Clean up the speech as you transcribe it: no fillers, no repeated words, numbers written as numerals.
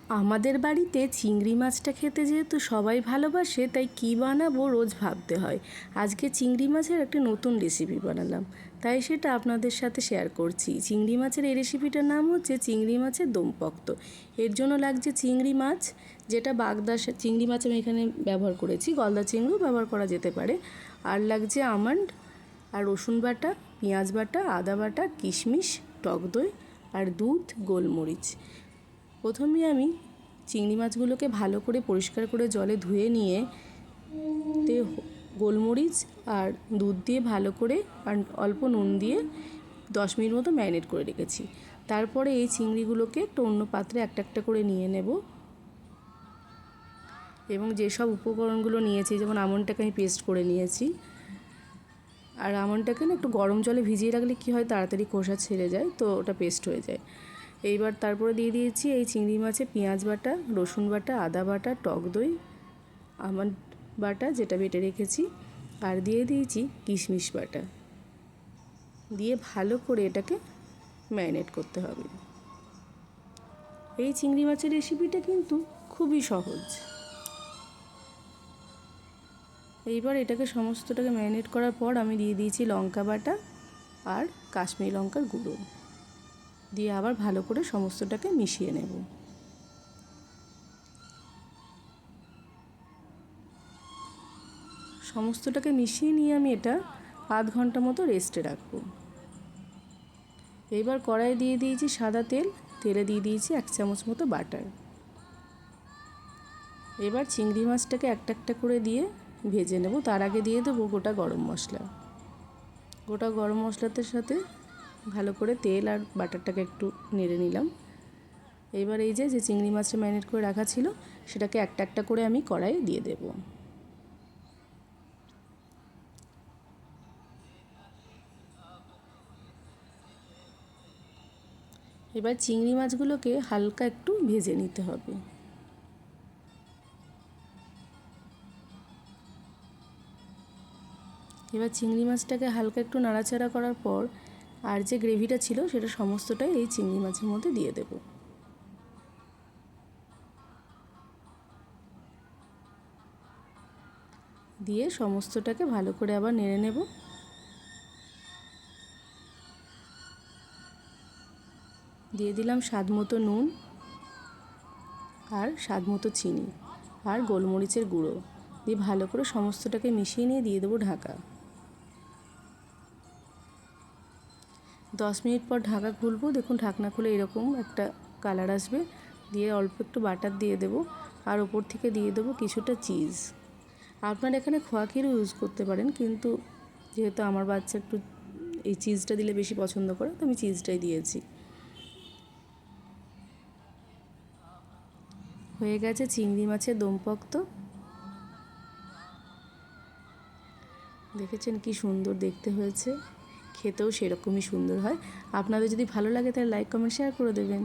আমাদের বাড়িতে চিংড়ি মাছটা খেতে যেহেতু সবাই ভালোবাসে, তাই কী বানাবো রোজ ভাবতে হয়। আজকে চিংড়ি মাছের একটা নতুন রেসিপি বানালাম, তাই সেটা আপনাদের সাথে শেয়ার করছি। চিংড়ি মাছের এই রেসিপিটার নাম হচ্ছে চিংড়ি মাছের দমপক্ত। এর জন্য লাগছে চিংড়ি মাছ, যেটা বাগদা চিংড়ি মাছ আমি এখানে ব্যবহার করেছি, গলদা চিংড়িও ব্যবহার করা যেতে পারে। আর লাগছে আমন্ড, আর রসুন বাটা, পেঁয়াজ বাটা, আদা বাটা, কিশমিশ, টক দই, আর দুধ, গোলমরিচ। প্রথমে আমি চিংড়ি মাছগুলোকে ভালো করে পরিষ্কার করে জলে ধুয়ে নিয়ে গোলমরিচ আর দুধ দিয়ে ভালো করে আর অল্প নুন দিয়ে 10 মিনিট মতো ম্যারিনেট করে রেখেছি। তারপরে এই চিংড়িগুলোকে একটা অন্য পাত্রে একটা একটা করে নিয়ে নেব এবং যেসব উপকরণগুলো নিয়েছি, যেমন আমন্ডটাকে আমি পেস্ট করে নিয়েছি। আর আমন্ডটাকে না একটু গরম জলে ভিজিয়ে রাখলে কী হয়, তাড়াতাড়ি খোসা ছেড়ে যায়, তো ওটা পেস্ট হয়ে যায়। এইবার তারপরে দিয়ে দিয়েছি এই চিংড়ি মাছে পেঁয়াজ বাটা, রসুন বাটা, আদা বাটা, টক দই, আমন্ড বাটা যেটা বেটে রেখেছি, আর দিয়ে দিয়েছি কিশমিশ বাটা। দিয়ে ভালো করে এটাকে ম্যারিনেট করতে হবে। এই চিংড়ি মাছের রেসিপিটা কিন্তু খুবই সহজ। এইবার এটাকে সমস্তটাকে ম্যারিনেট করার পর আমি দিয়ে দিয়েছি লঙ্কা বাটা আর কাশ্মীরি লঙ্কার গুঁড়ো দিয়ে আবার ভালো করে সমস্তটাকে মিশিয়ে নেব। সমস্তটাকে মিশিয়ে নিয়ে আমি এটা আধ ঘন্টা মতো রেস্টে রাখবো। এবার কড়াই দিয়ে দিয়েছি সাদা তেল, তেলে দিয়ে দিয়েছি 1 চামচ মতো বাটার। এবার চিংড়ি মাছটাকে একটা একটা করে দিয়ে ভেজে নেব। তার আগে দিয়ে দেবো গোটা গরম মশলা। গোটা গরম মশলার সাথে ভালো করে তেল আর বাটারটাকে একটু নেড়ে নিলাম। এবার এই যে চিংড়ি মাছটা ম্যারিনেট করে রাখা ছিল, সেটাকে একটা একটা করে আমি কড়াইয়ে দিয়ে দেব। এবার চিংড়ি মাছগুলোকে হালকা একটু ভেজে নিতে হবে। এবার চিংড়ি মাছটাকে হালকা একটু নাড়াচাড়া করার পর আর যে গ্রেভিটা ছিল সেটা সমস্তটাই এই চিংড়ি মাছের মধ্যে দিয়ে দেব। দিয়ে সমস্তটাকে ভালো করে আবার নেড়ে নেব। দিয়ে দিলাম স্বাদ মতো নুন আর স্বাদ মতো চিনি আর গোলমরিচের গুঁড়ো দিয়ে ভালো করে সমস্তটাকে মিশিয়ে নিয়ে দিয়ে দেবো ঢাকা। 10 মিনিট পর ঢাকা খুলবো। দেখুন ঢাকনা খুলে এরকম একটা কালার আসবে। দিয়ে অল্প একটু বাটার দিয়ে দেবো আর ওপর থেকে দিয়ে দেবো কিছুটা চিজ। আপনারা এখানে খোয়া ক্ষীরও ইউজ করতে পারেন, কিন্তু যেহেতু আমার বাচ্চা একটু এই চিজটা দিলে বেশি পছন্দ করে, তো আমি চিজটাই দিয়েছি। হয়ে গেছে চিংড়ি মাছের দমপক্ত। দেখেছেন কি সুন্দর দেখতে হয়েছে, খেতেও সেরকমই সুন্দর হয়। আপনাদের যদি ভালো লাগে তাহলে লাইক, কমেন্ট, শেয়ার করে দেবেন।